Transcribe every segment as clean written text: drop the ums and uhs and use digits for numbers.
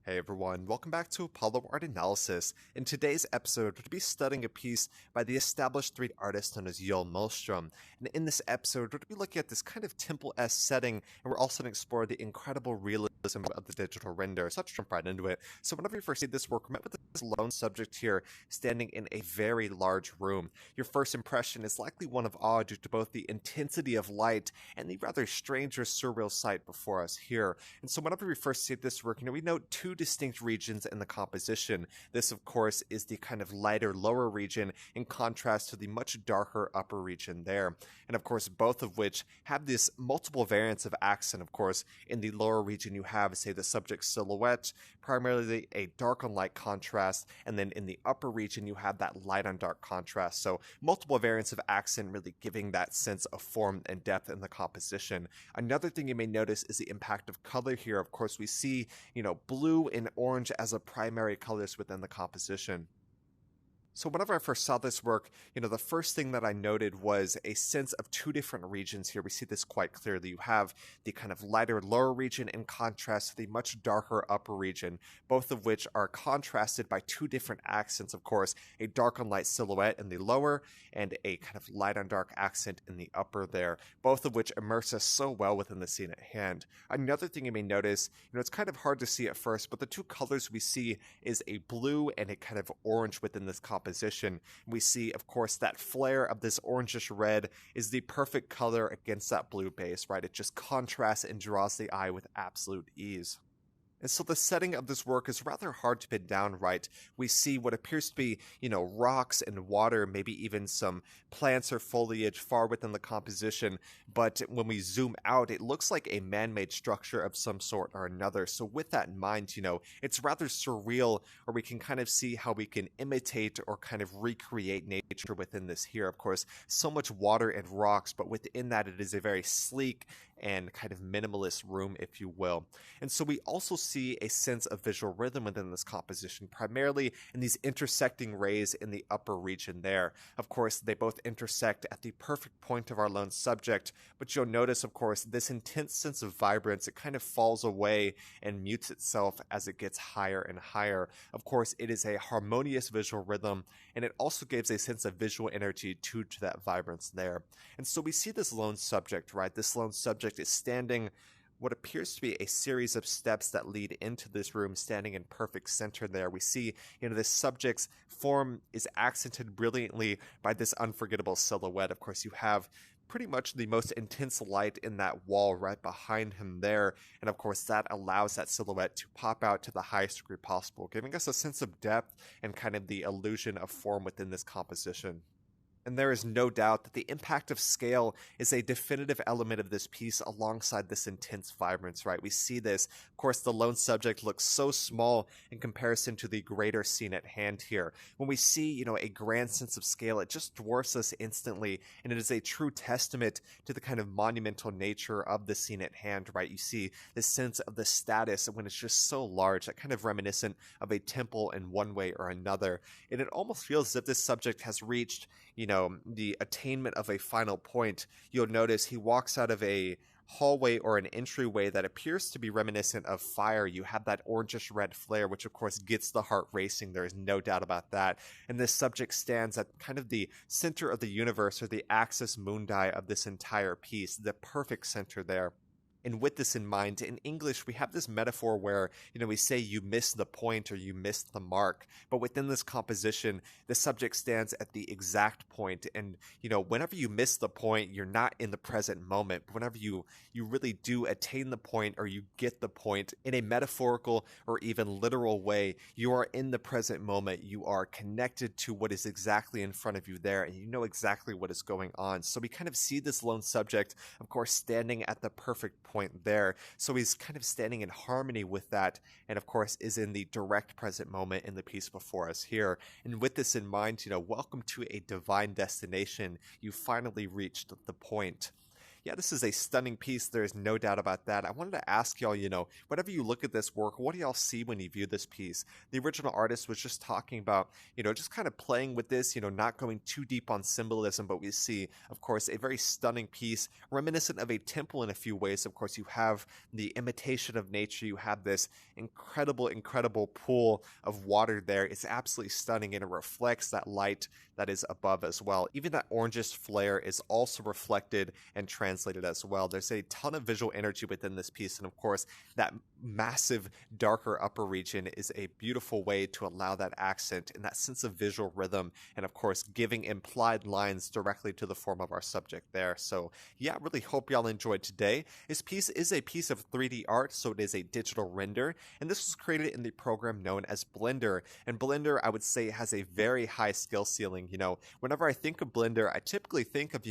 Hey everyone, welcome back to Apollo Art Analysis. In today's episode, we'll be studying a piece by the established 3D artist known as Joel Mellström. And in this episode, we'll be looking at this kind of temple-esque setting, and we're also going to explore the incredible realism of the digital render. So let's jump right into it. So whenever you first see this work, we're met with this lone subject here standing in a very large room. Your first impression is likely one of awe due to both the intensity of light and the rather strange or surreal sight before us here. And so whenever we first see this work, we note two distinct regions in the composition. This, of course, is the kind of lighter lower region in contrast to the much darker upper region there. And of course, both of which have this multiple variants of accent. Of course, in the lower region, you have, say, the subject's silhouette, primarily a dark on light contrast, and then in the upper region, you have that light on dark contrast. So multiple variants of accent really giving that sense of form and depth in the composition. Another thing you may notice is the impact of color here. Of course, we see, blue and orange as a primary colors within the composition. So whenever I first saw this work, the first thing that I noted was a sense of two different regions here. We see this quite clearly. You have the kind of lighter lower region in contrast to the much darker upper region, both of which are contrasted by two different accents, of course, a dark on light silhouette in the lower and a kind of light on dark accent in the upper there, both of which immerse us so well within the scene at hand. Another thing you may notice, it's kind of hard to see at first, but the two colors we see is a blue and a kind of orange within this composition. We see, of course, that flare of this orangish red is the perfect color against that blue base, right? It just contrasts and draws the eye with absolute ease. And so the setting of this work is rather hard to pin down right. We see what appears to be, rocks and water, maybe even some plants or foliage far within the composition. But when we zoom out, it looks like a man-made structure of some sort or another. So with that in mind, it's rather surreal, or we can kind of see how we can imitate or kind of recreate nature within this here. Of course, so much water and rocks, but within that, it is a very sleek and kind of minimalist room, if you will. And so we also see a sense of visual rhythm within this composition, primarily in these intersecting rays in the upper region there. Of course, they both intersect at the perfect point of our lone subject, but you'll notice, of course, this intense sense of vibrance, it kind of falls away and mutes itself as it gets higher and higher. Of course, it is a harmonious visual rhythm, and it also gives a sense of visual energy to that vibrance there. And so we see this lone subject, right? This lone subject is standing what appears to be a series of steps that lead into this room, standing in perfect center there. We see, this subject's form is accented brilliantly by this unforgettable silhouette. Of course, you have pretty much the most intense light in that wall right behind him there. And of course, that allows that silhouette to pop out to the highest degree possible, giving us a sense of depth and kind of the illusion of form within this composition. And there is no doubt that the impact of scale is a definitive element of this piece alongside this intense vibrance, right? We see this. Of course, the lone subject looks so small in comparison to the greater scene at hand here. When we see, a grand sense of scale, it just dwarfs us instantly, and it is a true testament to the kind of monumental nature of the scene at hand, right? You see this sense of the status when it's just so large, that kind of reminiscent of a temple in one way or another. And it almost feels as if this subject has reached, the attainment of a final point. You'll notice he walks out of a hallway or an entryway that appears to be reminiscent of fire. You have that orangish red flare, which of course gets the heart racing. There is no doubt about that. And this subject stands at kind of the center of the universe, or the axis mundi of this entire piece, the perfect center there. And with this in mind, in English, we have this metaphor where, we say you missed the point or you missed the mark. But within this composition, the subject stands at the exact point. And, whenever you miss the point, you're not in the present moment. But whenever you really do attain the point, or you get the point in a metaphorical or even literal way, you are in the present moment. You are connected to what is exactly in front of you there, and you know exactly what is going on. So we kind of see this lone subject, of course, standing at the perfect point there. So he's kind of standing in harmony with that, and of course is in the direct present moment in the piece before us here. And with this in mind, welcome to a divine destination. You finally reached the point. yeah, this is a stunning piece. There's no doubt about that. I wanted to ask y'all, whenever you look at this work, what do y'all see when you view this piece? The original artist was just talking about, just kind of playing with this, not going too deep on symbolism, but we see, of course, a very stunning piece, reminiscent of a temple in a few ways. Of course, you have the imitation of nature. You have this incredible, incredible pool of water there. It's absolutely stunning, and it reflects that light that is above as well. Even that orangish flare is also reflected and translated as well. There's a ton of visual energy within this piece, and of course, that massive darker upper region is a beautiful way to allow that accent and that sense of visual rhythm, and of course, giving implied lines directly to the form of our subject there. So yeah, really hope y'all enjoyed today. This piece is a piece of 3D art, so it is a digital render, and this was created in the program known as Blender. And Blender, I would say, has a very high skill ceiling. Whenever I think of Blender, I typically think of,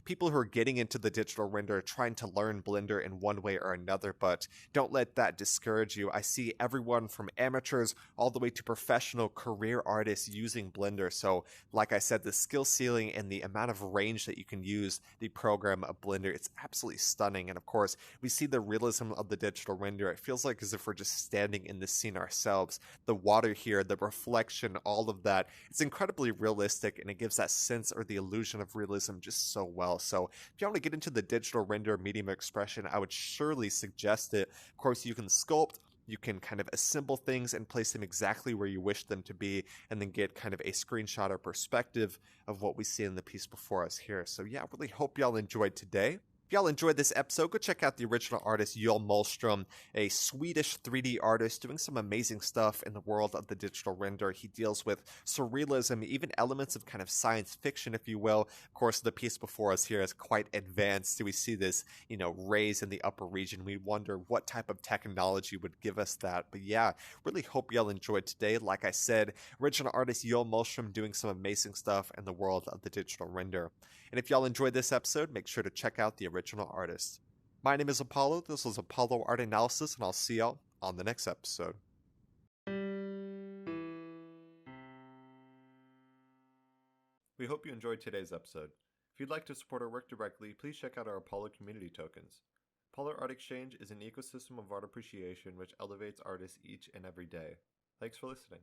people who are getting into the digital render trying to learn Blender in one way or another, but don't let that discourage you. I see everyone from amateurs all the way to professional career artists using Blender. So like I said, the skill ceiling and the amount of range that you can use the program of Blender, it's absolutely stunning. And of course, we see the realism of the digital render. It feels like as if we're just standing in the scene ourselves. The water here, the reflection, all of that, it's incredibly realistic, and it gives that sense or the illusion of realism just so well. So if you want to get into the digital render medium expression, I would surely suggest it. Of course, you can sculpt, you can kind of assemble things and place them exactly where you wish them to be, and then get kind of a screenshot or perspective of what we see in the piece before us here. So yeah, I really hope y'all enjoyed today. If y'all enjoyed this episode, go check out the original artist, Joel Mellström, a Swedish 3D artist doing some amazing stuff in the world of the digital render. He deals with surrealism, even elements of kind of science fiction, if you will. Of course, the piece before us here is quite advanced. So we see this, rays in the upper region. We wonder what type of technology would give us that. But yeah, really hope y'all enjoyed today. Like I said, original artist Joel Mellström doing some amazing stuff in the world of the digital render. And if y'all enjoyed this episode, make sure to check out the original artist. My name is Apollo. This was Apollo Art Analysis, and I'll see y'all on the next episode. We hope you enjoyed today's episode. If you'd like to support our work directly, please check out our Apollo community tokens. Apollo Art Exchange is an ecosystem of art appreciation which elevates artists each and every day. Thanks for listening.